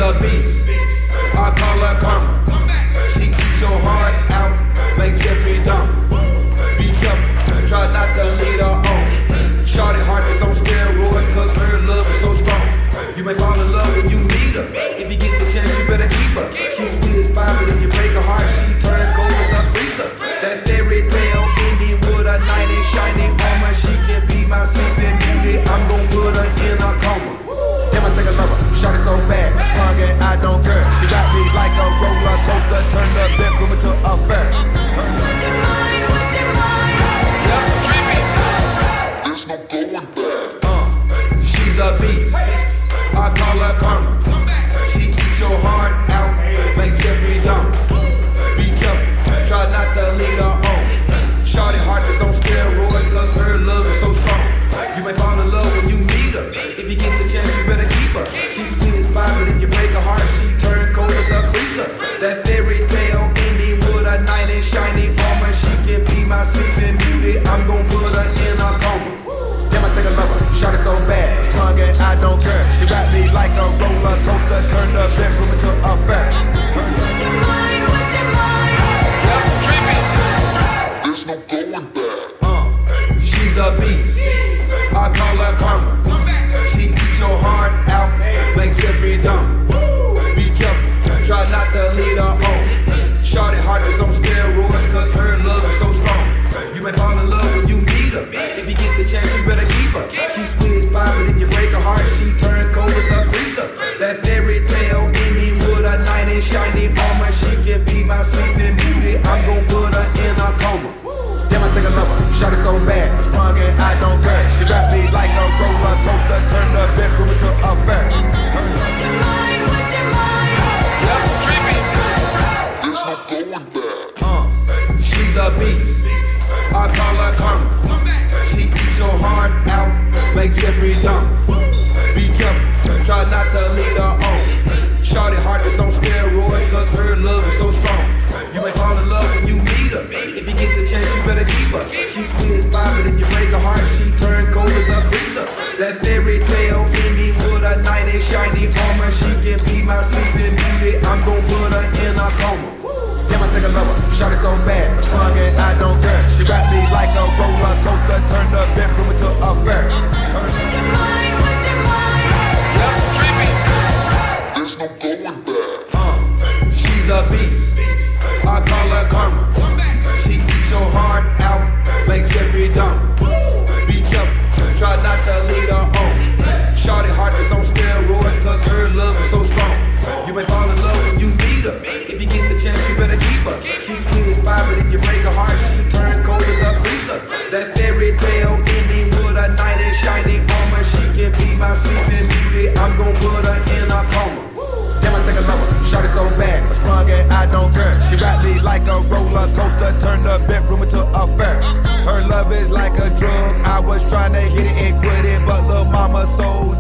a beast. I call her karma. She eats your heart out like Jeffrey Dahmer. Be careful, try not to lead her on. Shorty heart is on steroids cause her love is so strong. You may fall in love when you meet her. If you get the chance, you better keep her. She's sweet as pie, but if you break her heart, she turns cold as a freezer. That fairy tale ending with a knight in shining armor. She can be my sleeping beauty. I'm gon' put her in a coma. Damn, I think I love her. Shot it so bad, sprung and I don't care. She got me like a roller coaster, turn the bedroom into a fair. What's in mine? What's in mine? Yep. There's no going back. She's a beast. I call her karma. She eats your heart out like Jeffrey Dahmer. Be careful, try not to lead her on. Shorty heart is on steroids cause her love is so strong. You may fall in love when you meet her. If you get the chance, you better keep her. She's sweet as pie, but if you break her heart, she turns cold as a freezer. That fairy tale ending with a knight in shiny armor. She can be my sleeping beauty. I'm gon' put her in a coma. Damn, I think I love her. Shot it so bad, sprung and I don't care. She wrapped me like a roller coaster, turn the bedroom into a fair. What's in mine? What's in mine? There's no going back. She's a beast. I call her karma. She eats your heart out like Jeffrey Dahmer. Be careful, try not to lead her on. Shorty heart is on steroids cause her love is so strong. You may fall in love when you meet her. If you get the chance, you better keep her. She's sweet as pie, but if you break her heart, she turns cold as a freezer. That fairy tale ending with a knight in shiny armor. She can be my sleeping beauty. I'm gon' put her in a coma. Damn, I think I love her. Shot it so bad, sprung and I don't care. She wrapped me like a roller coaster, turn the bedroom into a fair. What's in mine? What's in mine? Yep. There's no going back. She's a beast. I call her karma. She eats your heart out like Jeffrey Dahmer. Be careful, try not to lead her on. Shorty heart is on steroids cause her love is so strong. You may fall in love when you meet her. If you get the chance, you better keep her. She's sweet as pie, but if you break her heart, she turns cold as a freezer. That fairy tale ending with a knight in shiny armor. She can be my sleeping beauty. I'm gon' put her in a coma. Damn, I think I love her. Shot it so bad, sprung and I don't care. She wrapped me like a roller coaster, turn the bedroom into a fair. What's in mine? What's in mine? Yep. There's no going back. She's a beast. I call her karma. She eats your heart out like Jeffrey Dahmer. Be careful, try not to lead her on. Shorty heart is on steroids cause her love is so strong. You may fall in love when you meet her. If you get the chance, you better keep her. She's sweet as pie, but if you break her heart, she turns cold as a freezer. That fairy tale ending with a knight in shiny armor. She can be my sleeping beauty. I'm gon' put her in a coma. Damn, I think I love her. Shot it so bad, sprung and I don't care. She wrapped me like a roller coaster, turn the bedroom into a fair. Her love is like a drug. I was trying to hit it and quit it, but lil' mama so